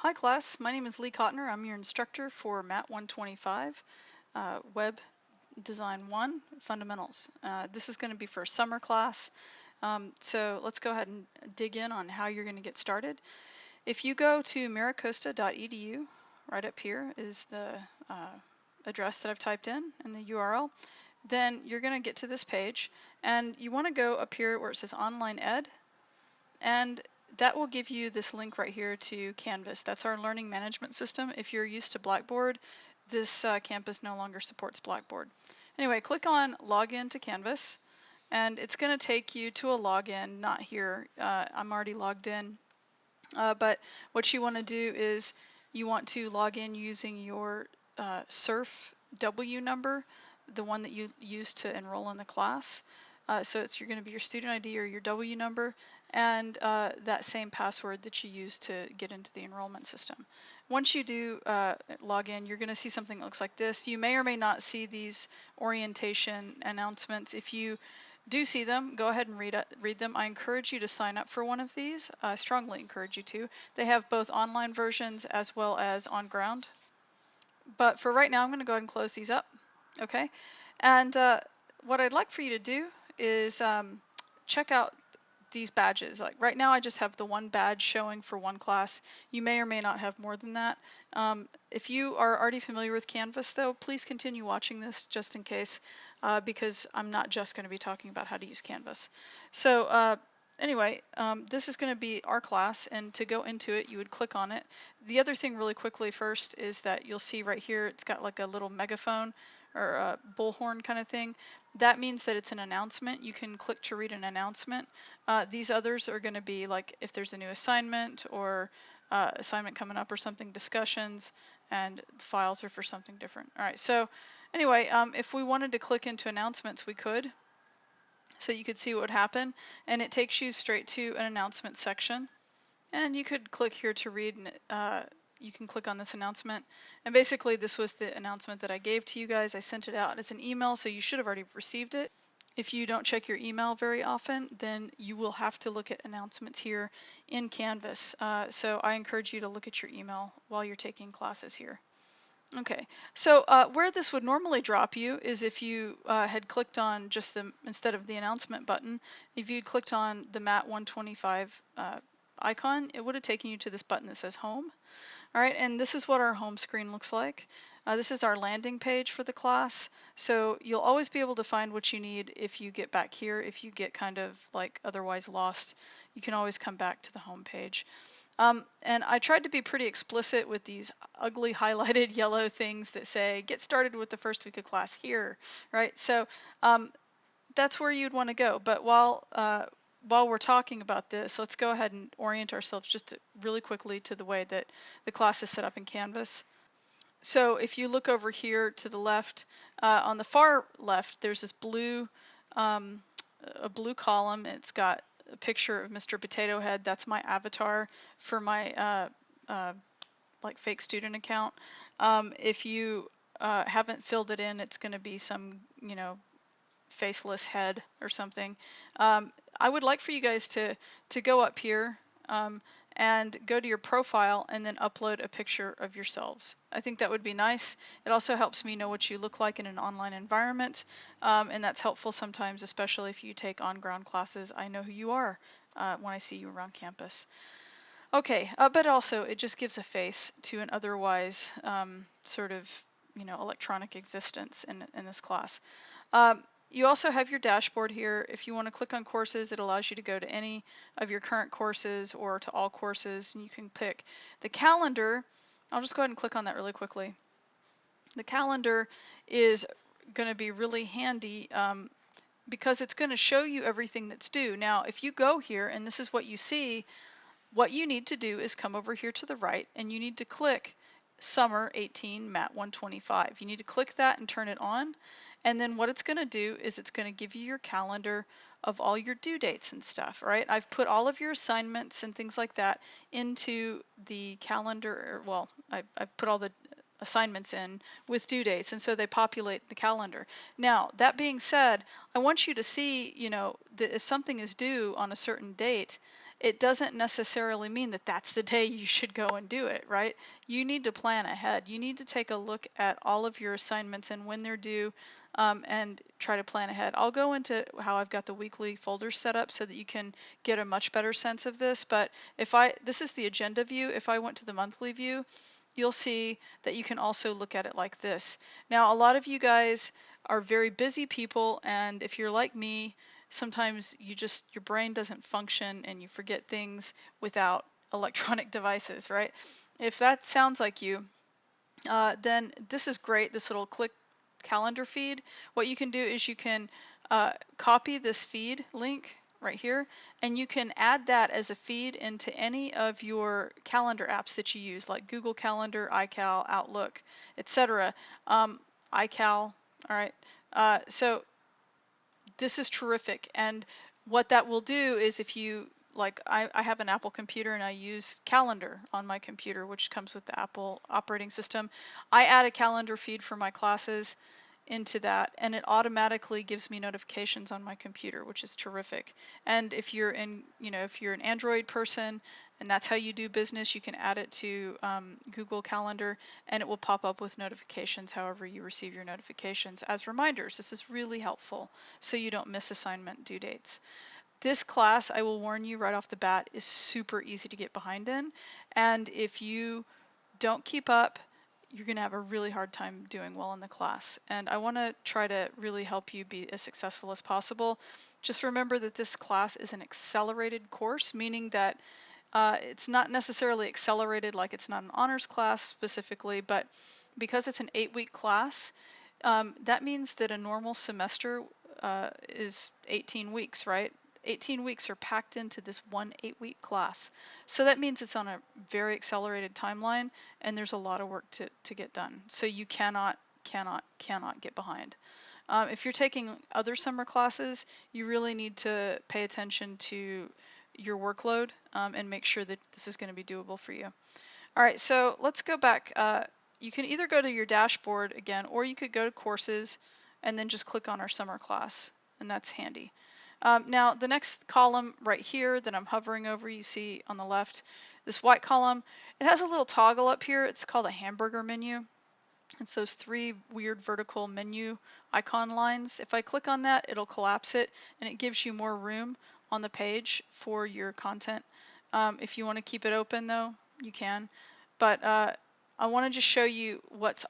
Hi class, my name is Lee Cottner. I'm your instructor for Mat 125, Web Design 1 Fundamentals. This is going to be for a summer class, so let's go ahead and dig in on how you're going to get started. If you go to miracosta.edu, right up here is the address that I've typed in and the URL, then you're going to get to this page, and you want to go up here where it says Online Ed, and that will give you this link right here to Canvas. That's our learning management system. If you're used to Blackboard, this campus no longer supports Blackboard. Anyway, click on Login to Canvas, and it's going to take you to a login, not here. I'm already logged in. But what you want to do is you want to log in using your SURF W number, the one that you use to enroll in the class. So it's going to be your student ID or your W number, and that same password that you use to get into the enrollment system. Once you do log in, you're going to see something that looks like this. You may or may not see these orientation announcements. If you do see them, go ahead and read them. I encourage you to sign up for one of these. I strongly encourage you to. They have both online versions as well as on ground. But for right now, I'm going to go ahead and close these up. Okay. And what I'd like for you to do is check out these badges. Like right now I just have the one badge showing for one class. You may or may not have more than that. If you are already familiar with Canvas though, please continue watching this just in case, because I'm not just going to be talking about how to use Canvas. So anyway, this is going to be our class, and to go into it you would click on it. The other thing really quickly first is that you'll see right here it's got like a little megaphone or a bullhorn kind of thing. That means that it's an announcement. You can click to read an announcement. These others are going to be like if there's a new assignment or assignment coming up or something, discussions, and files are for something different. All right, so anyway, if we wanted to click into announcements, we could. So you could see what would happen, and it takes you straight to an announcement section. And you could click here to read, you can click on this announcement. And basically this was the announcement that I gave to you guys. I sent it out. It's an email, so you should have already received it. If you don't check your email very often, then you will have to look at announcements here in Canvas. So I encourage you to look at your email while you're taking classes here. Okay, so where this would normally drop you is if you had clicked on just the, instead of the announcement button, if you'd clicked on the Mat 125 icon, it would have taken you to this button that says Home. All right, and this is what our home screen looks like. This is our landing page for the class. So you'll always be able to find what you need if you get back here. If you get kind of like otherwise lost, you can always come back to the home page. And I tried to be pretty explicit with these ugly highlighted yellow things that say, get started with the first week of class here, right? So that's where you'd want to go. But while we're talking about this, let's go ahead and orient ourselves just really quickly to the way that the class is set up in Canvas. So if you look over here to the left, on the far left, there's this blue, a blue column. It's got a picture of Mr. Potato Head. That's my avatar for my like fake student account. If you haven't filled it in, it's going to be some, you know, faceless head or something. I would like for you guys to go up here and go to your profile and then upload a picture of yourselves. I think that would be nice. It also helps me know what you look like in an online environment, and that's helpful sometimes, especially if you take on-ground classes. I know who you are when I see you around campus. Okay, but also it just gives a face to an otherwise sort of, you know, electronic existence in this class. You also have your dashboard here. If you want to click on courses, it allows you to go to any of your current courses or to all courses, and you can pick the calendar. I'll just go ahead and click on that really quickly. The calendar is going to be really handy because it's going to show you everything that's due. Now, if you go here and this is what you see, what you need to do is come over here to the right and you need to click Summer 18 Mat 125. You need to click that and turn it on. And then what it's going to do is it's going to give you your calendar of all your due dates and stuff, right? I've put all of your assignments and things like that into the calendar. Well, I've put all the assignments in with due dates, and so they populate the calendar. Now, that being said, I want you to see, you know, that if something is due on a certain date, it doesn't necessarily mean that that's the day you should go and do it, right? You need to plan ahead. You need to take a look at all of your assignments and when they're due, and try to plan ahead. I'll go into how I've got the weekly folders set up so that you can get a much better sense of this. But this is the agenda view. If I went to the monthly view, you'll see that you can also look at it like this. Now, a lot of you guys are very busy people, and if you're like me, sometimes your brain doesn't function and you forget things without electronic devices, right? If that sounds like you, then this is great, this little click calendar feed. What you can do is you can copy this feed link right here, and you can add that as a feed into any of your calendar apps that you use, like Google Calendar, iCal, Outlook, etc. iCal, all right. So this is terrific, and what that will do is if you like, I have an Apple computer and I use Calendar on my computer, which comes with the Apple operating system. I add a calendar feed for my classes into that, and it automatically gives me notifications on my computer, which is terrific. And if you're if you're an Android person and that's how you do business, you can add it to Google Calendar, and it will pop up with notifications however you receive your notifications as reminders. This is really helpful so you don't miss assignment due dates. This class, I will warn you right off the bat, is super easy to get behind in, and if you don't keep up, you're going to have a really hard time doing well in the class. And I want to try to really help you be as successful as possible. Just remember that this class is an accelerated course, meaning that it's not necessarily accelerated like it's not an honors class specifically, but because it's an 8-week class, that means that a normal semester is 18 weeks, right? 18 weeks are packed into this one 8-week class. So that means it's on a very accelerated timeline, and there's a lot of work to get done. So you cannot get behind. If you're taking other summer classes, you really need to pay attention to your workload and make sure that this is going to be doable for you. All right, so let's go back. You can either go to your dashboard again, or you could go to courses and then just click on our summer class, and that's handy. Now, the next column right here that I'm hovering over, you see on the left, this white column, it has a little toggle up here. It's called a hamburger menu. It's those 3 weird vertical menu icon lines. If I click on that, it'll collapse it, and it gives you more room on the page for your content. If you want to keep it open, though, you can. But I want to just show you what's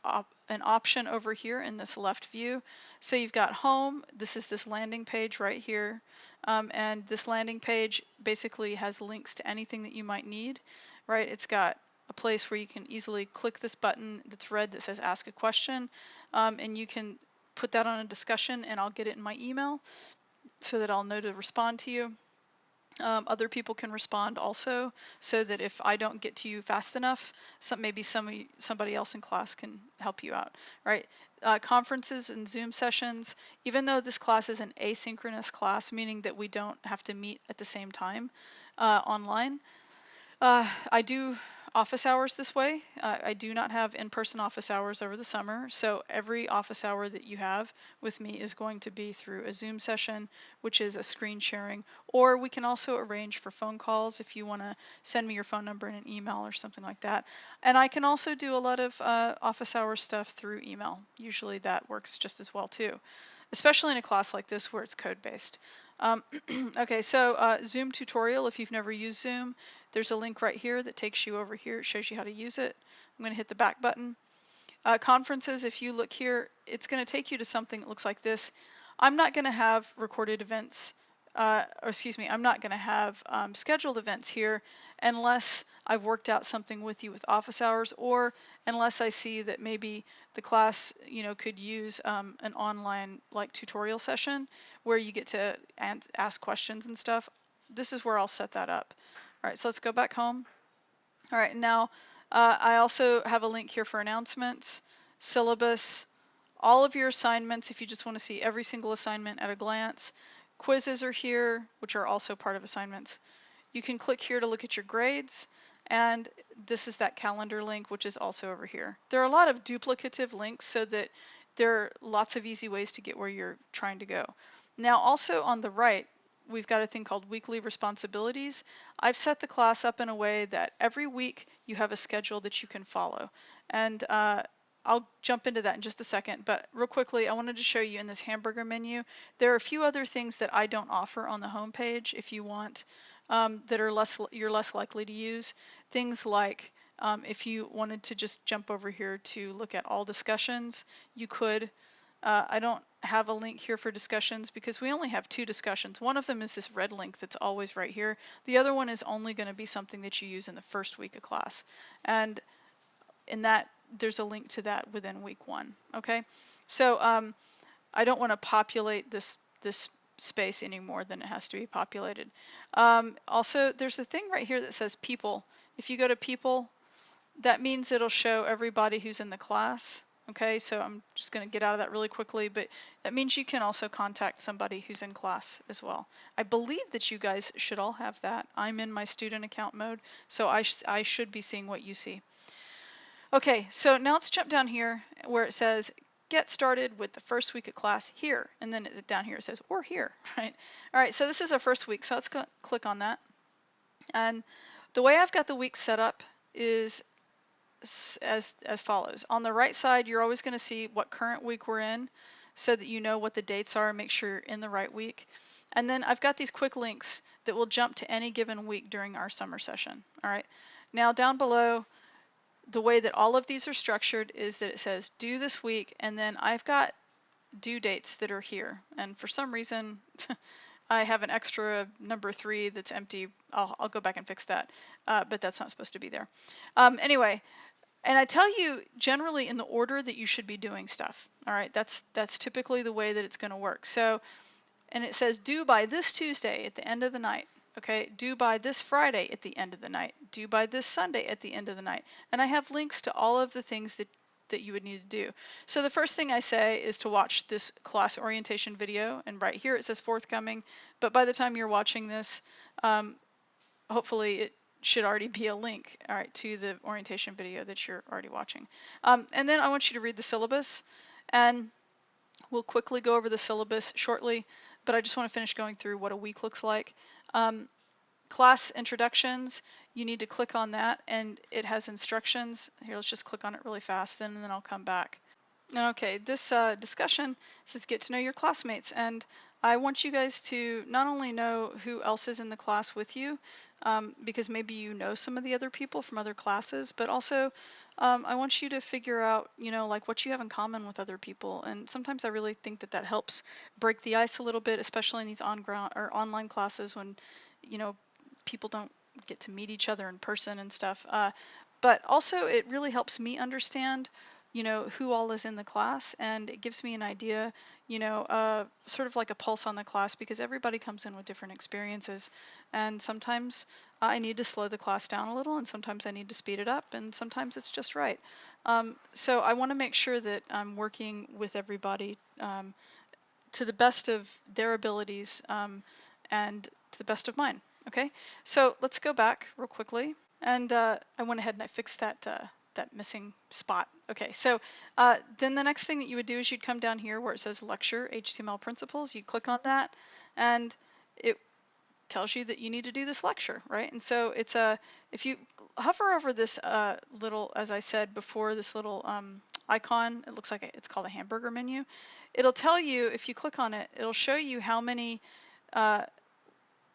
an option over here in this left view. So you've got home. This is this landing page right here. And this landing page basically has links to anything that you might need, right? It's got a place where you can easily click this button that's red that says ask a question, and you can put that on a discussion, and I'll get it in my email so that I'll know to respond to you. Other people can respond also, so that if I don't get to you fast enough, maybe somebody else in class can help you out, right? Conferences and Zoom sessions, even though this class is an asynchronous class, meaning that we don't have to meet at the same time online, I do office hours this way. I do not have in-person office hours over the summer, so every office hour that you have with me is going to be through a Zoom session, which is a screen sharing, or we can also arrange for phone calls if you want to send me your phone number in an email or something like that. And I can also do a lot of office hour stuff through email. Usually that works just as well too, especially in a class like this where it's code-based. Okay, so Zoom tutorial, if you've never used Zoom, there's a link right here that takes you over here. It shows you how to use it. I'm going to hit the back button. Conferences, if you look here, it's going to take you to something that looks like this. I'm not going to have recorded events, I'm not going to have scheduled events here unless I've worked out something with you with office hours, or unless I see that maybe the class, could use an online like tutorial session where you get to ask questions and stuff. This is where I'll set that up. All right, so let's go back home. All right, now I also have a link here for announcements, syllabus, all of your assignments if you just want to see every single assignment at a glance. Quizzes are here, which are also part of assignments. You can click here to look at your grades, and this is that calendar link, which is also over here. There are a lot of duplicative links so that there are lots of easy ways to get where you're trying to go. Now also on the right, we've got a thing called weekly responsibilities. I've set the class up in a way that every week you have a schedule that you can follow. And I'll jump into that in just a second, but real quickly, I wanted to show you in this hamburger menu, there are a few other things that I don't offer on the home page if you want, that are you're less likely to use. Things like if you wanted to just jump over here to look at all discussions, you could. I don't have a link here for discussions because we only have 2 discussions. One of them is this red link that's always right here. The other one is only going to be something that you use in the first week of class. And in that, there's a link to that within week 1. Okay, so I don't want to populate this space any more than it has to be populated. Also, there's a thing right here that says people. If you go to people, that means it'll show everybody who's in the class. Okay, so I'm just going to get out of that really quickly, but that means you can also contact somebody who's in class as well. I believe that you guys should all have that. I'm in my student account mode, so I should be seeing what you see. Okay, so now let's jump down here where it says get started with the first week of class here, and then down here it says or here, right? All right, so this is our first week, so let's go click on that. And the way I've got the week set up is as follows. On the right side, you're always going to see what current week we're in so that you know what the dates are and make sure you're in the right week. And then I've got these quick links that will jump to any given week during our summer session. All right. Now down below, the way that all of these are structured is that it says due this week, and then I've got due dates that are here. And for some reason, I have an extra number 3 that's empty. I'll go back and fix that, but that's not supposed to be there. Anyway, and I tell you generally in the order that you should be doing stuff. All right, that's typically the way that it's going to work. So, and it says due by this Tuesday at the end of the night. Okay, due by this Friday at the end of the night. Due by this Sunday at the end of the night. And I have links to all of the things that you would need to do. So the first thing I say is to watch this class orientation video, and right here it says forthcoming, but by the time you're watching this, hopefully it should already be a link, all right, to the orientation video that you're already watching. And then I want you to read the syllabus, and we'll quickly go over the syllabus shortly, but I just want to finish going through what a week looks like. Class introductions, you need to click on that, and it has instructions. Here, let's just click on it really fast, and then I'll come back. Okay, this discussion says get to know your classmates, and I want you guys to not only know who else is in the class with you, because maybe you know some of the other people from other classes, but also I want you to figure out, you know, like what you have in common with other people. And sometimes I really think that that helps break the ice a little bit, especially in these on-ground or online classes when, you know, people don't get to meet each other in person and stuff. But also it really helps me understand, you know, who all is in the class, and it gives me an idea, you know, sort of like a pulse on the class, because everybody comes in with different experiences, and sometimes I need to slow the class down a little, and sometimes I need to speed it up, and sometimes it's just right. So I want to make sure that I'm working with everybody to the best of their abilities and to the best of mine. Okay, so let's go back real quickly, and I went ahead and I fixed that that missing spot. Okay, so then the next thing that you would do is you'd come down here where it says lecture HTML principles. You click on that, and it tells you that you need to do this lecture, right? And so it's if you hover over this little, as I said before, this little icon, it looks like it's called a hamburger menu. It'll tell you, if you click on it, it'll show you how many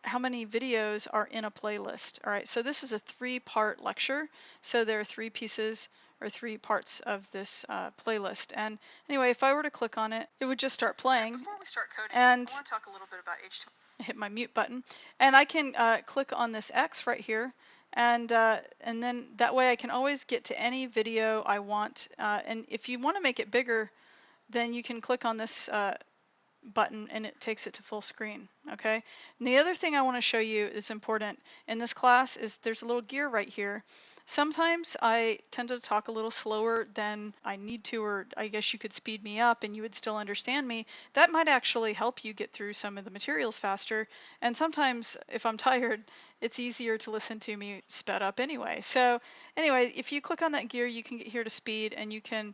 videos are in a playlist. All right, so this is a 3-part lecture. So there are 3 pieces or 3 parts of this playlist. And anyway, if I were to click on it, it would just start playing. Before we start coding, and I want to talk a little bit about HTML. Hit my mute button, and I can click on this X right here, and then that way I can always get to any video I want. And if you want to make it bigger, then you can click on this button and it takes it to full screen. Okay, and the other thing I want to show you is important in this class is there's a little gear right here. Sometimes I tend to talk a little slower than I need to, or I guess you could speed me up and you would still understand me. That might actually help you get through some of the materials faster, and sometimes if I'm tired, it's easier to listen to me sped up anyway. So anyway, if you click on that gear, you can get here to speed, and you can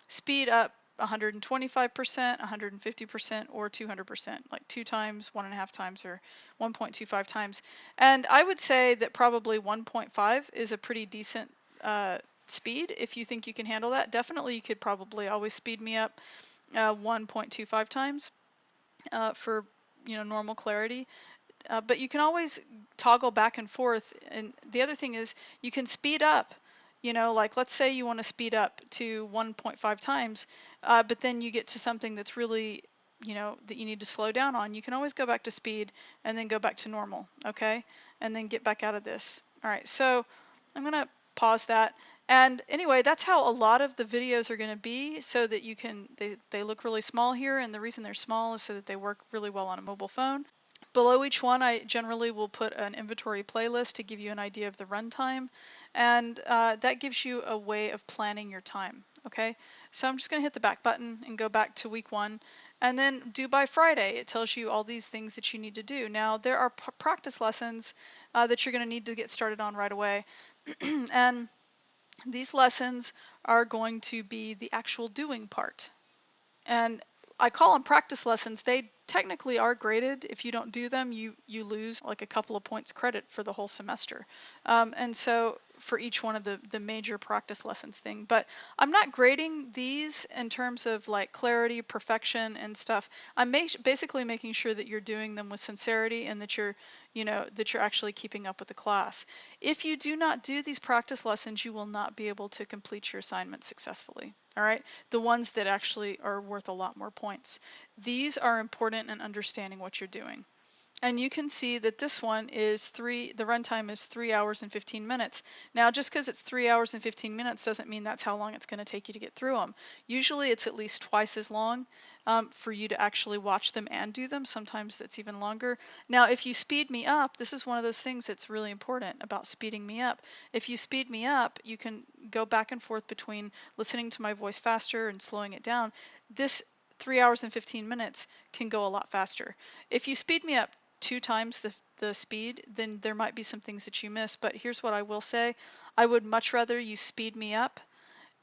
speed up 125%, 150%, or 200%, like 2 times, 1.5 times, or 1.25 times. And I would say that probably 1.5 is a pretty decent speed. If you think you can handle that, definitely you could probably always speed me up 1.25 times for normal clarity. But you can always toggle back and forth. And the other thing is you can speed up, like let's say you want to speed up to 1.5 times, but then you get to something that's really, that you need to slow down on. You can always go back to speed and then go back to normal, okay? And then get back out of this. All right, so I'm going to pause that. And anyway, that's how a lot of the videos are going to be, so that you can, they look really small here, and the reason they're small is so that they work really well on a mobile phone. Below each one, I generally will put an inventory playlist to give you an idea of the runtime, and that gives you a way of planning your time, okay? So I'm just going to hit the back button and go back to week 1, and then do by Friday. It tells you all these things that you need to do. Now, there are practice lessons that you're going to need to get started on right away, and these lessons are going to be the actual doing part. And I call them practice lessons. They technically are graded. If you don't do them, you lose like a couple of points credit for the whole semester. And so for each one of the major practice lessons thing. But I'm not grading these in terms of like clarity, perfection, and stuff. I'm basically making sure that you're doing them with sincerity and that you're actually keeping up with the class. If you do not do these practice lessons, you will not be able to complete your assignment successfully. All right, the ones that actually are worth a lot more points. These are important in understanding what you're doing. And you can see that this one is the runtime is 3 hours and 15 minutes. Now, just because it's 3 hours and 15 minutes doesn't mean that's how long it's going to take you to get through them. Usually it's at least twice as long for you to actually watch them and do them. Sometimes it's even longer. Now, if you speed me up, this is one of those things that's really important about speeding me up. If you speed me up, you can go back and forth between listening to my voice faster and slowing it down. This 3 hours and 15 minutes can go a lot faster. If you speed me up 2 times the speed, then there might be some things that you miss. But here's what I will say. I would much rather you speed me up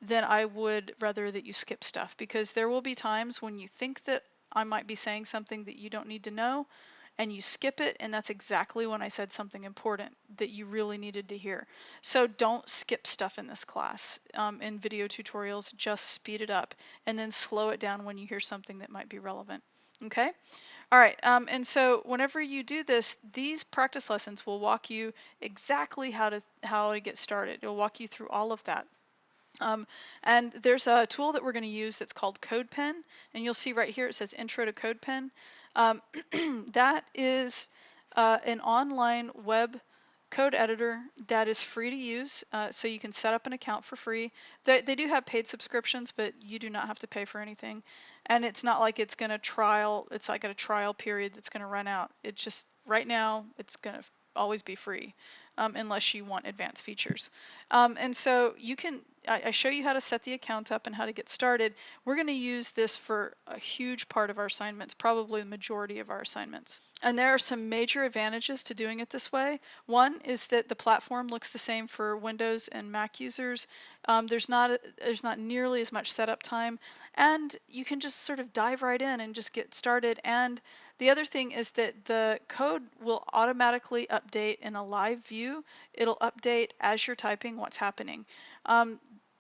than I would rather that you skip stuff, because there will be times when you think that I might be saying something that you don't need to know and you skip it, and that's exactly when I said something important that you really needed to hear. So don't skip stuff in this class. In video tutorials, just speed it up and then slow it down when you hear something that might be relevant. Okay? All right, and so whenever you do this, these practice lessons will walk you exactly how to get started. It'll walk you through all of that. And there's a tool that we're going to use that's called CodePen, and you'll see right here it says Intro to CodePen. That is an online web code editor that is free to use, so you can set up an account for free. They do have paid subscriptions, but you do not have to pay for anything. And it's not like it's going to trial, it's like a trial period that's going to run out. It's just right now it's going to always be free unless you want advanced features. And so you can, I show you how to set the account up and how to get started. We're going to use this for a huge part of our assignments, probably the majority of our assignments. And there are some major advantages to doing it this way. One is that the platform looks the same for Windows and Mac users. There's not nearly as much setup time, and you can just sort of dive right in and just get started. And the other thing is that the code will automatically update in a live view. It'll update as you're typing what's happening.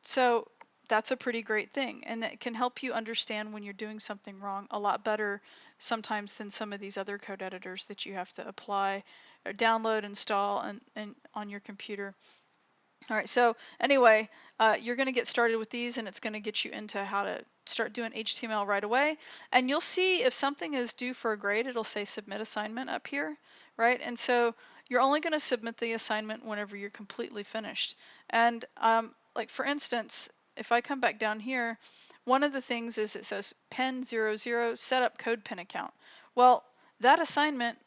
So that's a pretty great thing, and it can help you understand when you're doing something wrong a lot better sometimes than some of these other code editors that you have to apply or download, install, and on your computer. All right, so anyway, you're going to get started with these, and it's going to get you into how to start doing HTML right away. And you'll see if something is due for a grade, it'll say submit assignment up here, right? And so you're only going to submit the assignment whenever you're completely finished. And like for instance, if I come back down here, one of the things is it says pen 00 set up CodePen account. Well, that assignment,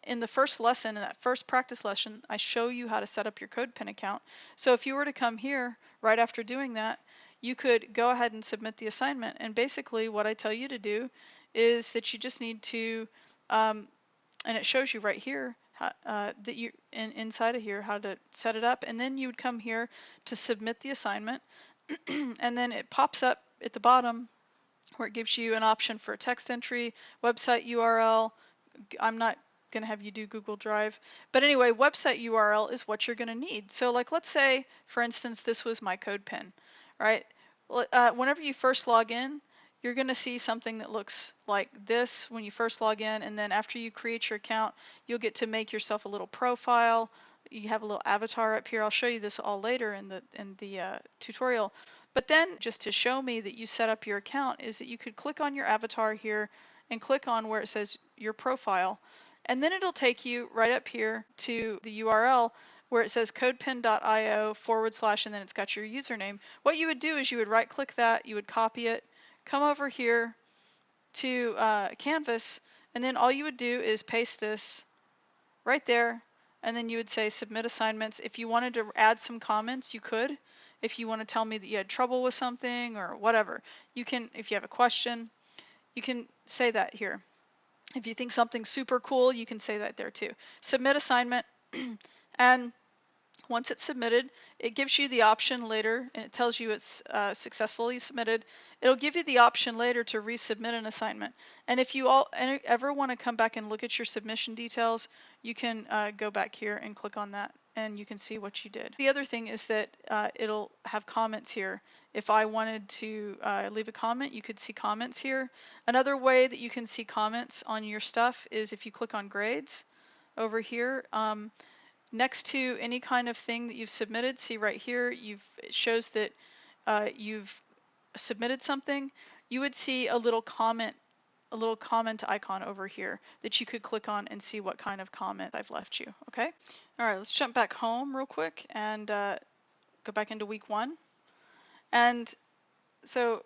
in the first lesson, in that first practice lesson, I show you how to set up your CodePen account. So if you were to come here right after doing that, you could go ahead and submit the assignment. And basically what I tell you to do is that you just need to, and it shows you right here that you inside of here how to set it up. And then you would come here to submit the assignment. And then it pops up at the bottom where it gives you an option for a text entry, website URL. I'm not going to have you do Google Drive. But anyway, website URL is what you're going to need. So like, let's say, for instance, this was my code pin, right? Whenever you first log in, you're going to see something that looks like this when you first log in, and then after you create your account, you'll get to make yourself a little profile. You have a little avatar up here. I'll show you this all later in the tutorial. But then just to show me that you set up your account is that you could click on your avatar here and click on where it says your profile, and then it'll take you right up here to the URL where it says codepin.io / and then it's got your username. What you would do is you would right click that, you would copy it, come over here to Canvas, and then all you would do is paste this right there, and then you would say submit assignments. If you wanted to add some comments, you could. If you want to tell me that you had trouble with something or whatever, you can. If you have a question, you can say that here. If you think something's super cool, you can say that there too. Submit assignment, and once it's submitted, it gives you the option later, and it tells you it's successfully submitted. It'll give you the option later to resubmit an assignment. And if you ever want to come back and look at your submission details, you can go back here and click on that, and you can see what you did. The other thing is that it'll have comments here. If I wanted to leave a comment, you could see comments here. Another way that you can see comments on your stuff is if you click on grades over here. Next to any kind of thing that you've submitted, see right here, it shows that you've submitted something. You would see a little comment icon over here that you could click on and see what kind of comment I've left you. Okay. All right. Let's jump back home real quick and go back into week 1. And so,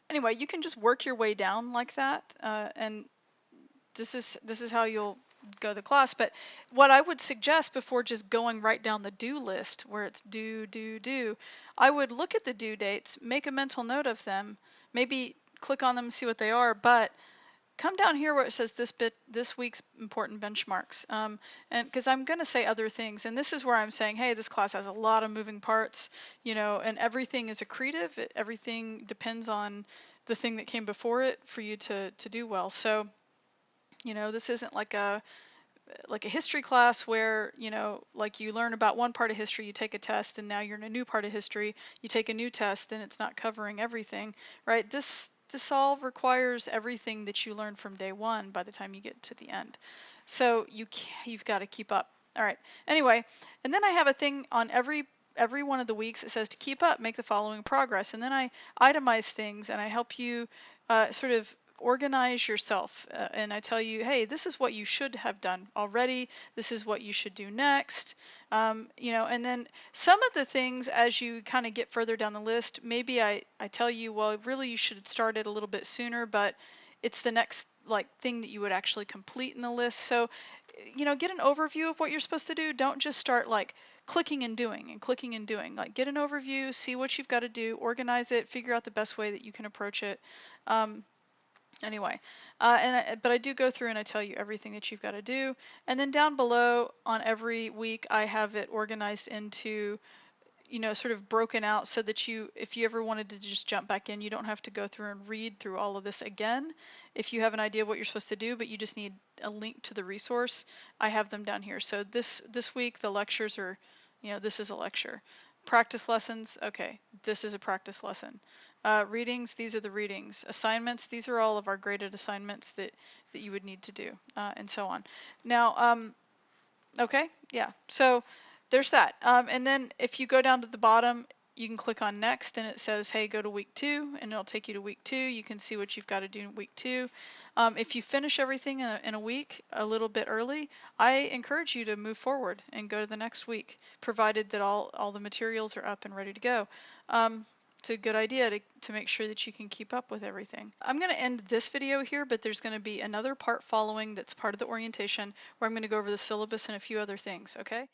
anyway, you can just work your way down like that, and this is how you'll go to class. But what I would suggest before just going right down the due list where it's due, I would look at the due dates, make a mental note of them, maybe click on them and see what they are, but come down here where it says this week's important benchmarks, and because I'm going to say other things, and this is where I'm saying, hey, this class has a lot of moving parts, and everything is accretive. Everything depends on the thing that came before it for you to do well. So this isn't like a history class where, like you learn about one part of history, you take a test, and now you're in a new part of history, you take a new test, and it's not covering everything, right? This all requires everything that you learned from day 1 by the time you get to the end. So you've got to keep up. All right. Anyway, and then I have a thing on every one of the weeks. It says to keep up, make the following progress, and then I itemize things and I help you sort of organize yourself, and I tell you, hey, this is what you should have done already, this is what you should do next, and then some of the things as you kind of get further down the list, maybe I tell you, well, really you should have started a little bit sooner, but it's the next thing that you would actually complete in the list. So get an overview of what you're supposed to do. Don't just start clicking and doing. Get an overview, see what you've got to do, organize it, figure out the best way that you can approach it. Anyway, but I do go through and I tell you everything that you've got to do. And then down below on every week, I have it organized into, sort of broken out so that if you ever wanted to just jump back in, you don't have to go through and read through all of this again. If you have an idea of what you're supposed to do, but you just need a link to the resource, I have them down here. So this week, the lectures are, this is a lecture. Practice lessons, okay, this is a practice lesson. Readings, these are the readings. Assignments, these are all of our graded assignments that you would need to do, and so on. Now, okay, yeah, so there's that. And then if you go down to the bottom, you can click on next, and it says, hey, go to week 2, and it'll take you to week 2. You can see what you've got to do in week 2. If you finish everything in a week a little bit early, I encourage you to move forward and go to the next week, provided that all the materials are up and ready to go. It's a good idea to make sure that you can keep up with everything. I'm going to end this video here, but there's going to be another part following that's part of the orientation where I'm going to go over the syllabus and a few other things, okay?